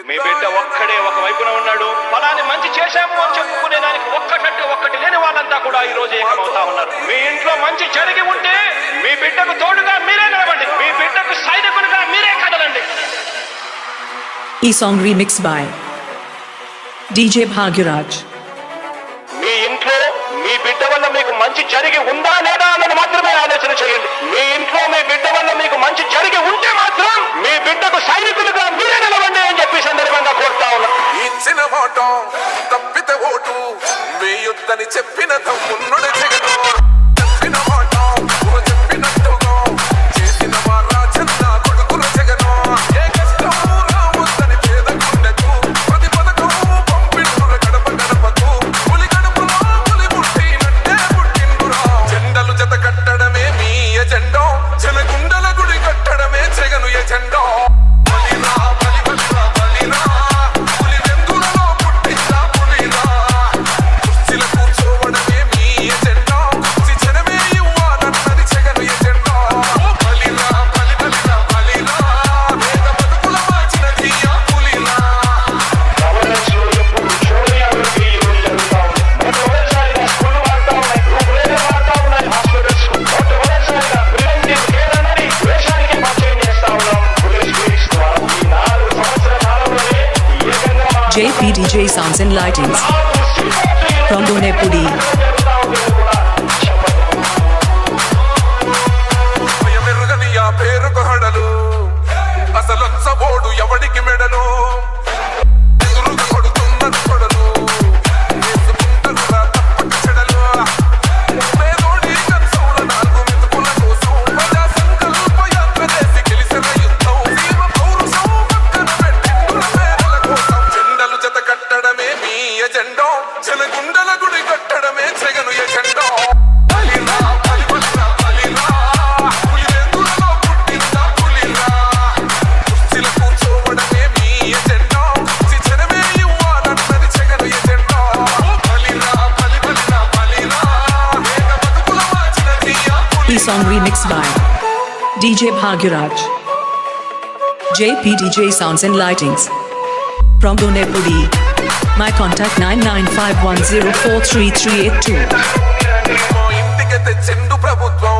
మీ బిడ్డ ఒక్కడే ఒక వైపున ఉన్నాడు. ఫలాన్ని మంచి చేశాము అని చెప్పుకునే దానికి ఒక్కటంటే ఒక్కటి లేని వాళ్ళంతా కూడా ఈ రోజు ఏకమవుతా ఉన్నారు. మీ ఇంట్లో మంచి జరిగి ఉంటే మీ బిడ్డకు తోడుగా మీరే నిలబండి. మీ బిడ్డకు సైనికులుగా మీరే కదలండి. ఈ song remix by DJ Bhagyaraj. మీ ఇంట్లో మీ బిడ్డ వల్ల మీకు మంచి జరిగి ఉందా లేదా అన్నది మాత్రమే ఆలోచన చేయండి. మీ ఇంట్లో మీ బిడ్డ వల్ల మీకు మంచి జరిగి ఉంటే మాత్రం మీ బిడ్డకు సైనికులుగా మీరే నిలవండి అని చెప్పి సందర్భంగా కోరుతా ఉన్నా. ఇచ్చిన మాట తప్పితే ఓటు వేయొద్దని చెప్పిన తమ్ముడు జగను. చెప్పిన మాట చెప్పినట్టుగా చేసిన రాజన్న కొడుకుల జగను. ఏ కష్టం రావద్దని పేద గుండెకు ప్రతి పథకం పంపిండుర గడప గడపకు. పులి గడపలో పులి పుట్టినట్టే పుట్టిండురా. జెండలు జత కట్టడమే మీ ఎజెండా. జనగుండల గుడి కట్టడమే Jagan agenda. JPDJ Sounds and Lightings from Donepudi. అసలొచ్చబోడు ఎవడికి మెడలు జనగుండల గుడి కట్టడమే Jagan agenda. E song remixed by DJ Bhagyaraj. JPDJ Sounds and Lightings from Donepudi. My contact 9951043382. మా ఇంటికి తెచ్చిండు ప్రభుత్వం,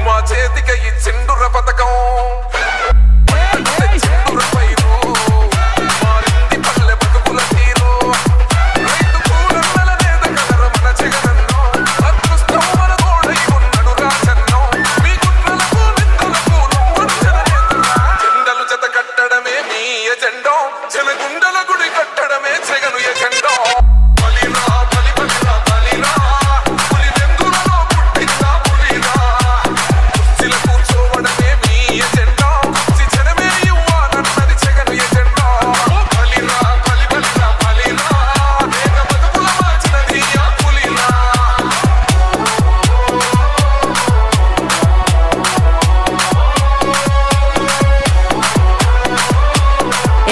మా చేతికి ఇచ్చిండుర పథకం. తెచ్చిండుర పైరు మారింది పల్లె బతుకుల తీరు. రైతు కూలన్నల నేత కలర మన జగనన్నో. అదృష్టం మన తోడై ఉన్నాడు రాజన్నో. మీ కుట్రలకు నిందలకు నొప్పడు జననేతరా. జెండలు జత కట్టడమే మీ ఎజెండా. జనగుండల గుడి కట్టడమే Jagan agenda.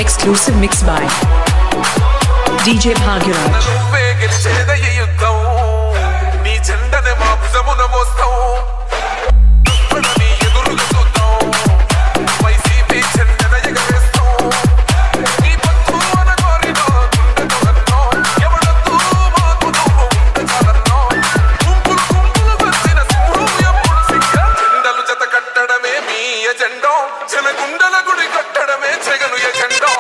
Exclusive mix by DJ Bhagyaraj. నీ జెండనే మా భుజమున మోస్తాం. నీ ఎదురుగా చూద్దాం. వైసీపీ జెండన ఎగరేస్తాం. నీ పత్తు మన కోరిన గుండెతో అన్నో. ఎవడొద్దు మాకు నువ్వు ఉంటే చాలన్నో. గుంపులు గుంపులు వచ్చిన సింహం ఎప్పుడు సిగ్గ. జెండలు జత కట్టడమే మీ ఎజెండా. జనగుండల గుడి కట్టడమే Jagan agenda.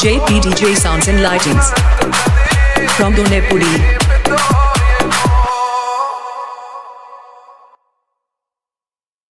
JPDJ Sounds and Lightings from Donepudi.